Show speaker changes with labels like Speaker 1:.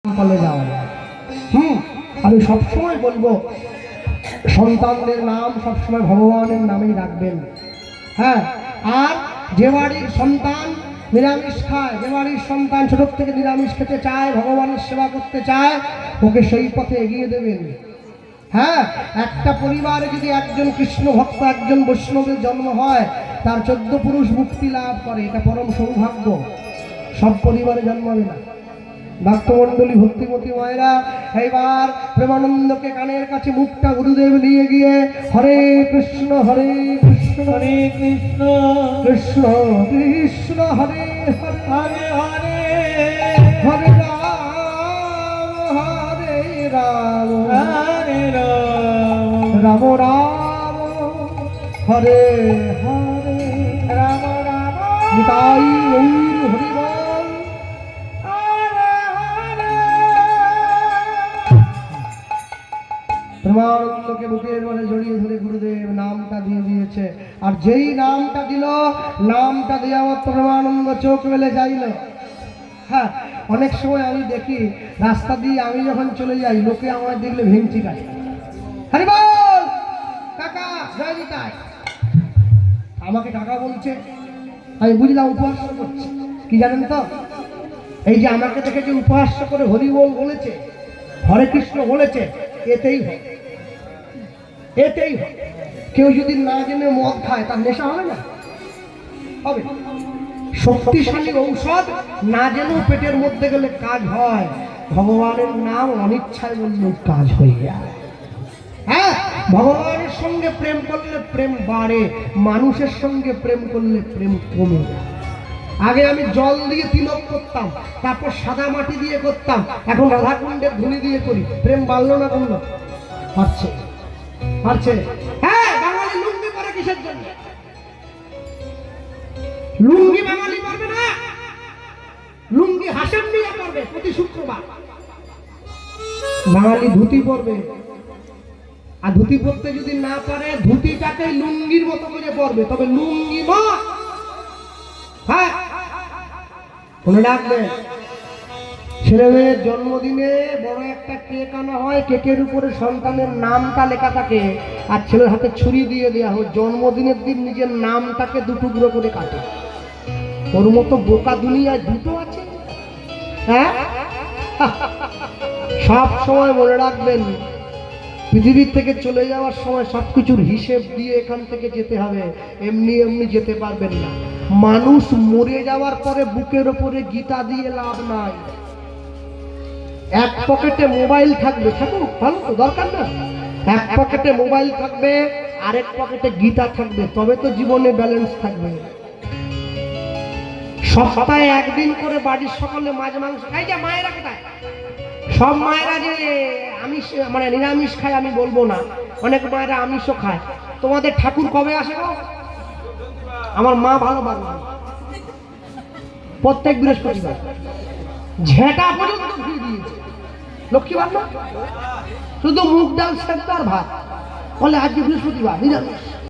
Speaker 1: বলে যাওয়া যায়। আমি সবসময় বলবো সন্তানদের নাম সবসময় ভগবানের নামেই রাখবেন। হ্যাঁ, আর যে বাড়ির সন্তান নিরামিষ খায়, যে বাড়ির সন্তান ছোট থেকে নিরামিষ খেতে চায়, ভগবানের সেবা করতে চায়, ওকে সেই পথে এগিয়ে দেবেন। হ্যাঁ, একটা পরিবারে যদি একজন কৃষ্ণ ভক্ত একজন বৈষ্ণবের জন্ম হয়, তার 14 পুরুষ মুক্তি লাভ করে, এটা পরম সৌভাগ্য। সব পরিবারে জন্মাবে না। ভক্তমণ্ডলী ভক্তিমতী মায়েরা এইবার প্রেমানন্দকে কানের কাছে মুখটা গুরুদেব নিয়ে গিয়ে হরে কৃষ্ণ হরে কৃষ্ণ
Speaker 2: হরে কৃষ্ণ
Speaker 1: কৃষ্ণ কৃষ্ণ হরে হরে
Speaker 2: হরে হরে
Speaker 1: হরে রাম হরে রাম
Speaker 2: হরে রাম
Speaker 1: রাম রাম হরে হরে
Speaker 2: রাম রাম
Speaker 1: নিতাই গৌর হরি বল। প্রেমানন্দকে বুকের বলে জড়িয়ে ধরে গুরুদেব নামটা দিয়ে দিয়েছে। আর যেই নামটা দিল, নামটা দেওয়া মাত্র প্রেমানন্দ চোখ মেলে যাইল। হ্যাঁ, অনেক সময় আমি দেখি রাস্তা দিয়ে আমি যখন চলে যাই, লোকে আমার দেখলে ভেঙচি কাটে, হরি বল কাকা জয় নিতাই। আমাকে কাকা বলছে, আমি বুঝলাম উপহাস করছে। কি জানেন তো, এই যে আমাকে দেখে যে উপহাস করে হরি বল বলেছে, হরে কৃষ্ণ বলেছে, এতেই হয়, এতেই হয়। কেউ যদি না জেনে মদ খায়, তার নেশা হবে না? হবে। শক্তিশালী ঔষধ না জেনেও পেটের মধ্যে গেলে কাজ হয়। ভগবানের নাম অনিচ্ছায় বললেও কাজ হয়ে যায়। হ্যাঁ, ভগবানের সঙ্গে প্রেম করলে প্রেম বাড়ে, মানুষের সঙ্গে প্রেম করলে প্রেম কমে যায়। আগে আমি জল দিয়ে তিলক করতাম, তারপর সাদা মাটি দিয়ে করতাম, এখন রাধাকুণ্ডের ধুলি দিয়ে করি। প্রেম বাড়লো না কমলো? পারছে, পারছে। হ্যাঁ, বাঙালি লুঙ্গি পরে কিসের জন্য? লুঙ্গি বাঙালি পরবে না, লুঙ্গি হাসেম নিয়ে পরবে প্রতি শুক্রবার। বাঙালি ধুতি পরবে, আর ধুতি পরতে যদি না পারে, ধুতিটাকে লুঙ্গির মতো করে পরবে, তবে লুঙ্গি মত। হ্যাঁ, মনে রাখবে, ছেলে মেয়ের জন্মদিনে বড় একটা কেক আনা হয়, কেকের উপরে সন্তানের নামটা লেখা থাকে, আর ছেলের হাতে ছুরি দিয়ে দেওয়া হয়। জন্মদিনের দিন নিজের নামটাকে দুটুকরো করে কাটে। ওর মতো বোকা দুনিয়ায় দুটো আছে। হ্যাঁ, সব সময় মনে রাখবেন, পৃথিবীর থেকে চলে যাওয়ার সময় সবকিছুর হিসেব দিয়ে এখান থেকে যেতে হবে, এমনি এমনি যেতে পারবেন না। মানুষ মরে যাওয়ার পরে বুকের ওপরে গীতা দিয়ে লাভ নাই। এক পকেটে মোবাইল থাকবে, থাকুক, ভালো তো, দরকার না। এক পকেটে মোবাইল থাকবে, আরেক পকেটে গীতা থাকবে, তবে তো জীবনে ব্যালেন্স থাকবে। সপ্তাহে একদিন করে বাড়ির সকলে মাছ মাংস খাই। যে মায়েরা কোথায়? সব মায়েরা যে আমিষ মানে নিরামিষ খায় আমি বলবো না, অনেক মায়েরা আমিষও খায়। তোমাদের ঠাকুর কবে আসে গো? আমার মা ভালো বাংলা, প্রত্যেক বৃহস্পতিবার ঝেঁটা পর্যন্ত দিয়ে দিয়েছে। লক্ষ্মী বার না, শুধু মুগ ডাল সেদ্ধ আর ভাত, বলে আজকে বৃহস্পতিবার নিরামিষ।